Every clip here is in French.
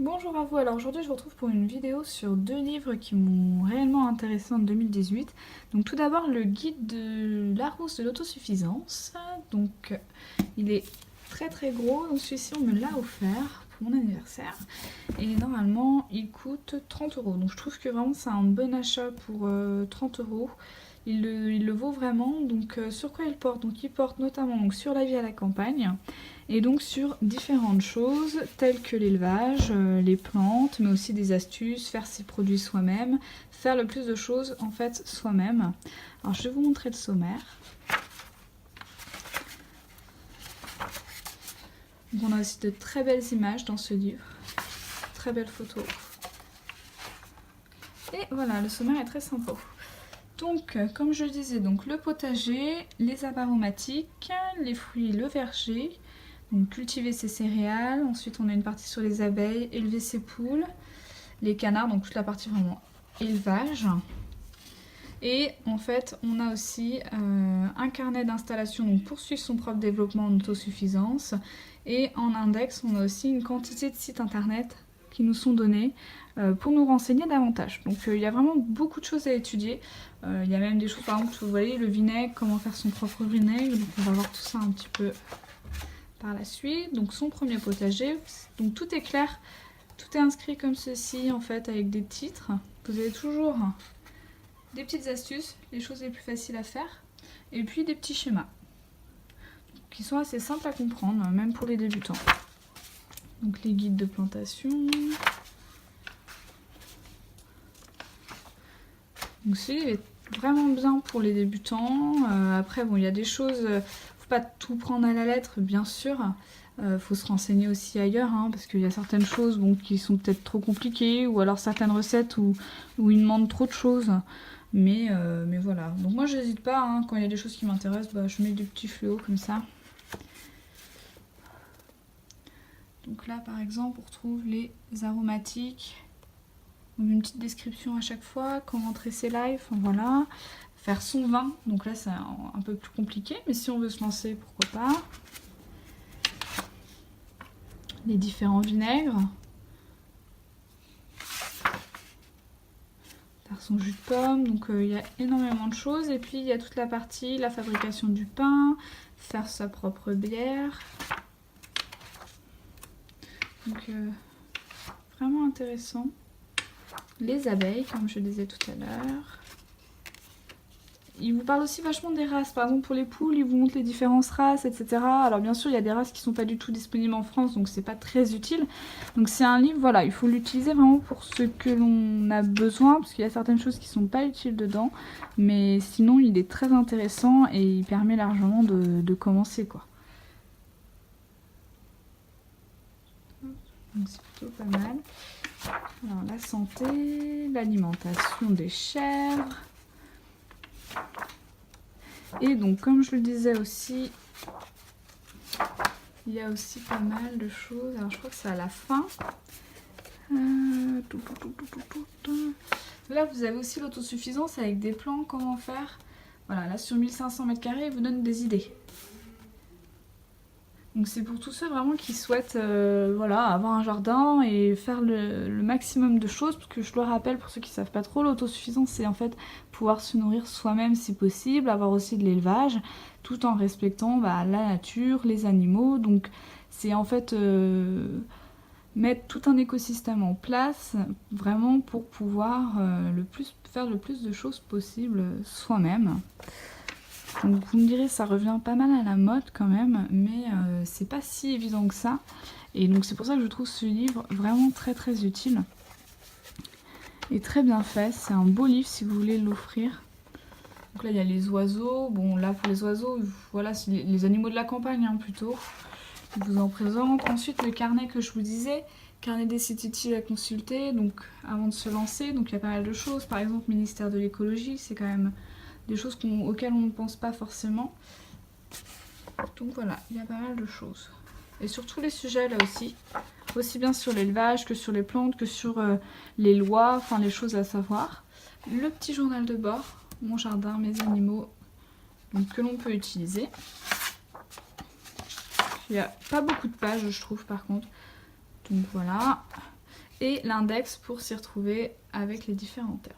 Bonjour à vous, alors aujourd'hui je vous retrouve pour une vidéo sur deux livres qui m'ont réellement intéressée en 2018. Donc tout d'abord le guide de Larousse de l'autosuffisance, donc il est très gros, donc celui-ci on me l'a offert pour mon anniversaire et normalement il coûte 30 €. Donc je trouve que vraiment c'est un bon achat pour 30 €. Il le vaut vraiment. Donc sur quoi il porte? Donc il porte notamment donc, sur la vie à la campagne et donc sur différentes choses telles que l'élevage, les plantes, mais aussi des astuces, faire ses produits soi-même, faire le plus de choses en fait soi-même. Alors je vais vous montrer le sommaire. Donc, on a aussi de très belles images dans ce livre, très belles photos. Et voilà, le sommaire est très sympa. Donc, comme je le disais, donc le potager, les herbes aromatiques, les fruits, le verger, donc cultiver ses céréales. Ensuite, on a une partie sur les abeilles, élever ses poules, les canards, donc toute la partie vraiment élevage. Et en fait, on a aussi un carnet d'installation donc pour suivre son propre développement en autosuffisance. Et en index, on a aussi une quantité de sites internet qui nous sont donnés pour nous renseigner davantage. Donc il y a vraiment beaucoup de choses à étudier. Il y a même des choses, par exemple, vous voyez, le vinaigre, comment faire son propre vinaigre. Donc on va voir tout ça un petit peu par la suite. Donc son premier potager. Donc tout est clair, tout est inscrit comme ceci en fait avec des titres. Vous avez toujours des petites astuces, les choses les plus faciles à faire, et puis des petits schémas qui sont assez simples à comprendre, même pour les débutants. Donc les guides de plantation. Donc celui-là est vraiment bien pour les débutants. Après, bon, il y a des choses, faut pas tout prendre à la lettre, bien sûr. Faut se renseigner aussi ailleurs, hein, parce qu'il y a certaines choses bon, qui sont peut-être trop compliquées, ou alors certaines recettes où ils demandent trop de choses. Mais voilà. Donc moi, j'hésite pas, hein, quand il y a des choses qui m'intéressent, bah, je mets des petits fléaux comme ça. Donc là, par exemple, on retrouve les aromatiques. Donc une petite description à chaque fois, comment tresser live, voilà. Faire son vin, donc là c'est un peu plus compliqué, mais si on veut se lancer, pourquoi pas. Les différents vinaigres. Faire son jus de pomme, donc il y a énormément de choses. Et puis il y a toute la partie, la fabrication du pain, faire sa propre bière. Donc vraiment intéressant. Les abeilles, comme je le disais tout à l'heure. Il vous parle aussi vachement des races. Par exemple, pour les poules, il vous montre les différentes races, etc. Alors bien sûr, il y a des races qui ne sont pas du tout disponibles en France, donc c'est pas très utile. Donc c'est un livre, voilà, il faut l'utiliser vraiment pour ce que l'on a besoin, parce qu'il y a certaines choses qui ne sont pas utiles dedans. Mais sinon, il est très intéressant et il permet largement de commencer, quoi. Donc c'est plutôt pas mal. Alors la santé, l'alimentation des chèvres. Et donc comme je le disais aussi, il y a aussi pas mal de choses. Alors je crois que c'est à la fin. Là vous avez aussi l'autosuffisance avec des plans, comment faire. Voilà, là sur 1500 m², il vous donne des idées. Donc c'est pour tous ceux vraiment qui souhaitent voilà, avoir un jardin et faire le maximum de choses, parce que je le rappelle pour ceux qui ne savent pas trop, l'autosuffisance c'est en fait pouvoir se nourrir soi-même si possible, avoir aussi de l'élevage, tout en respectant la nature, les animaux. Donc c'est en fait mettre tout un écosystème en place, vraiment pour pouvoir faire le plus de choses possible soi-même. Donc vous me direz, ça revient pas mal à la mode quand même, mais c'est pas si évident que ça. Et donc c'est pour ça que je trouve ce livre vraiment très utile. Et très bien fait, c'est un beau livre si vous voulez l'offrir. Donc là il y a les oiseaux, bon là pour les oiseaux, voilà c'est les animaux de la campagne hein, plutôt. Je vous en présente. Ensuite le carnet que je vous disais, carnet des sites utiles à consulter, donc avant de se lancer, donc il y a pas mal de choses. Par exemple ministère de l'écologie, c'est quand même des choses auxquelles on ne pense pas forcément. Donc voilà, il y a pas mal de choses. Et sur tous les sujets là aussi bien sur l'élevage que sur les plantes, que sur les lois, enfin les choses à savoir. Le petit journal de bord, mon jardin, mes animaux, donc, que l'on peut utiliser. Il n'y a pas beaucoup de pages je trouve par contre. Donc voilà. et l'index pour s'y retrouver avec les différents termes.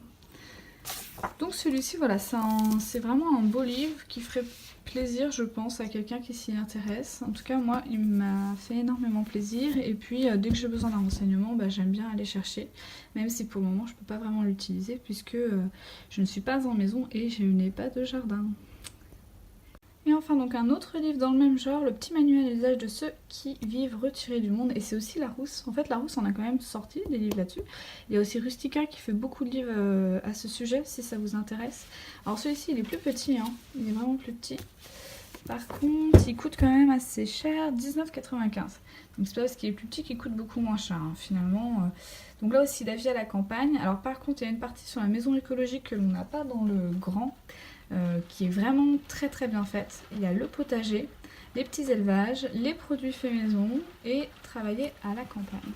Donc celui-ci, voilà, c'est vraiment un beau livre qui ferait plaisir, je pense, à quelqu'un qui s'y intéresse. En tout cas, moi, il m'a fait énormément plaisir. Et puis, dès que j'ai besoin d'un renseignement, j'aime bien aller chercher. Même si pour le moment, je ne peux pas vraiment l'utiliser puisque je ne suis pas en maison et je n'ai pas de jardin. Et enfin, donc un autre livre dans le même genre, le petit manuel à l'usage de ceux qui vivent retirés du monde. Et c'est aussi Larousse. En fait, Larousse, on a quand même sorti des livres là-dessus. Il y a aussi Rustica qui fait beaucoup de livres à ce sujet, si ça vous intéresse. Alors celui-ci, il est plus petit, hein. Il est vraiment plus petit. Par contre, il coûte quand même assez cher, 19,95 €. Donc c'est pas parce qu'il est plus petit qu'il coûte beaucoup moins cher, hein, finalement. Donc là aussi, la vie à la campagne. Alors par contre, il y a une partie sur la maison écologique que l'on n'a pas dans le grand. Qui est vraiment très très bien faite. Il y a le potager, les petits élevages, les produits faits maison et travailler à la campagne.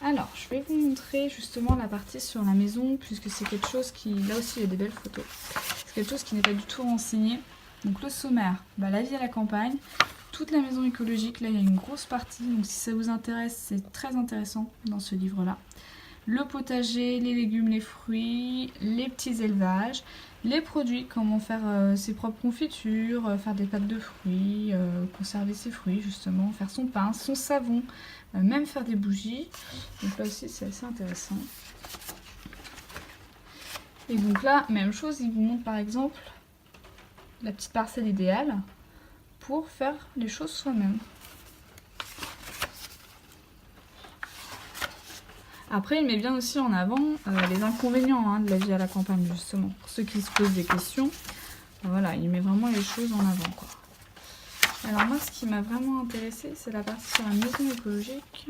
Alors, je vais vous montrer justement la partie sur la maison, puisque c'est quelque chose qui... Là aussi, il y a des belles photos. C'est quelque chose qui n'est pas du tout renseigné. Donc le sommaire, la vie à la campagne, toute la maison écologique, là il y a une grosse partie, donc si ça vous intéresse, c'est très intéressant dans ce livre-là. Le potager, les légumes, les fruits, les petits élevages, les produits, comment faire ses propres confitures, faire des pâtes de fruits, conserver ses fruits justement, faire son pain, son savon, même faire des bougies. Donc là aussi c'est assez intéressant. Et donc là, même chose, il vous montre par exemple la petite parcelle idéale pour faire les choses soi-même. Après, il met bien aussi en avant les inconvénients de la vie à la campagne, justement. Pour ceux qui se posent des questions, voilà, il met vraiment les choses en avant, quoi. Alors moi, ce qui m'a vraiment intéressée, c'est la partie sur la maison écologique.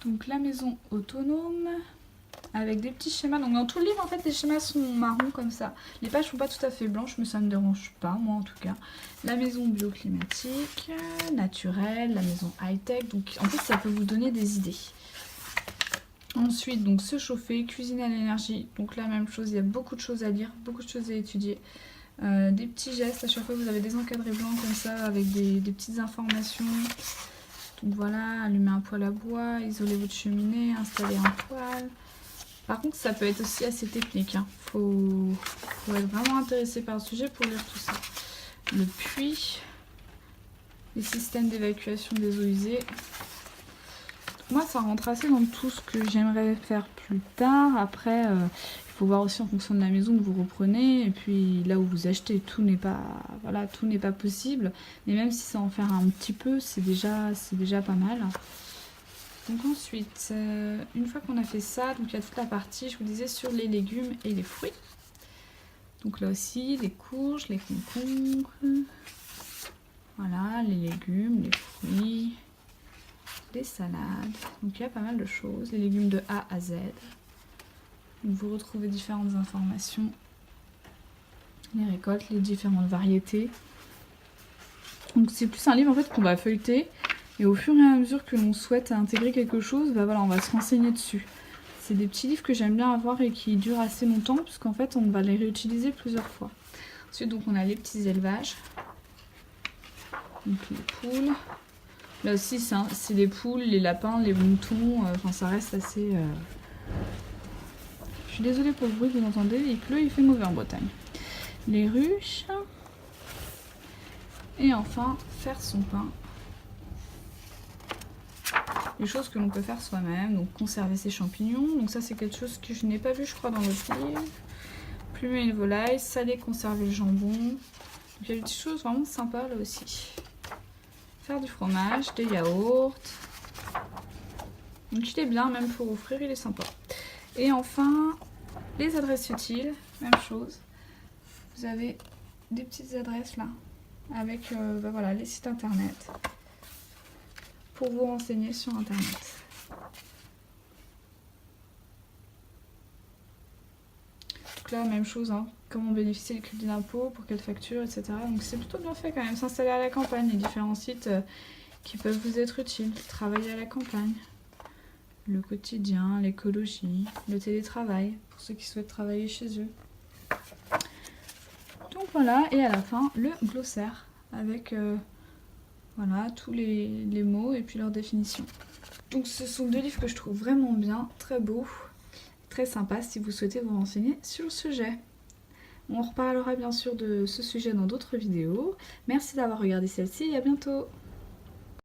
Donc la maison autonome, avec des petits schémas. Donc dans tout le livre, en fait, les schémas sont marrons comme ça. Les pages sont pas tout à fait blanches, mais ça ne me dérange pas, moi en tout cas. La maison bioclimatique, naturelle, la maison high-tech. Donc en plus, ça peut vous donner des idées. Ensuite, donc se chauffer, cuisiner à l'énergie. Donc la même chose, il y a beaucoup de choses à lire, beaucoup de choses à étudier. Des petits gestes, à chaque fois vous avez des encadrés blancs comme ça, avec des petites informations. Donc voilà, allumer un poêle à bois, isoler votre cheminée, installer un poêle. Par contre, ça peut être aussi assez technique. Faut être vraiment intéressé par le sujet pour lire tout ça. Le puits, les systèmes d'évacuation des eaux usées. Moi, ça rentre assez dans tout ce que j'aimerais faire plus tard. Après, il faut voir aussi en fonction de la maison que vous reprenez. Et puis là où vous achetez, tout n'est pas, voilà, tout n'est pas possible. Mais même si ça en faire un petit peu, c'est déjà pas mal. Donc ensuite, une fois qu'on a fait ça, donc il y a toute la partie, je vous disais, sur les légumes et les fruits. Donc là aussi, les courges, les concombres. Voilà, les légumes, les fruits, les salades. Donc il y a pas mal de choses, les légumes de A à Z. Donc vous retrouvez différentes informations, les récoltes, les différentes variétés. Donc c'est plus un livre en fait qu'on va feuilleter. Et au fur et à mesure que l'on souhaite intégrer quelque chose, voilà, on va se renseigner dessus. C'est des petits livres que j'aime bien avoir et qui durent assez longtemps, puisqu'en fait on va les réutiliser plusieurs fois. Ensuite, donc on a les petits élevages. Donc les poules. Là aussi, c'est les poules, les lapins, les moutons. Enfin, ça reste assez... Je suis désolée pour le bruit que vous entendez. Il pleut, il fait mauvais en Bretagne. Les ruches. Et enfin, faire son pain. Les choses que l'on peut faire soi-même, donc conserver ses champignons, donc ça c'est quelque chose que je n'ai pas vu je crois dans votre livre. Plumer une volaille, saler, conserver le jambon, donc il y a des petites choses vraiment sympas là aussi. Faire du fromage, des yaourts, donc il est bien même pour offrir, il est sympa. Et enfin, les adresses utiles, même chose, vous avez des petites adresses là, avec voilà, les sites internet. Pour vous renseigner sur internet. Donc là, même chose, comment bénéficier du crédit d'impôt, pour quelle facture, etc. Donc c'est plutôt bien fait quand même, s'installer à la campagne, les différents sites qui peuvent vous être utiles, travailler à la campagne, le quotidien, l'écologie, le télétravail, pour ceux qui souhaitent travailler chez eux. Donc Voilà, et à la fin, le glossaire avec voilà, tous les mots et puis leur définition. Donc ce sont 2 livres que je trouve vraiment bien, très beaux, très sympas si vous souhaitez vous renseigner sur le sujet. On reparlera bien sûr de ce sujet dans d'autres vidéos. Merci d'avoir regardé celle-ci et à bientôt.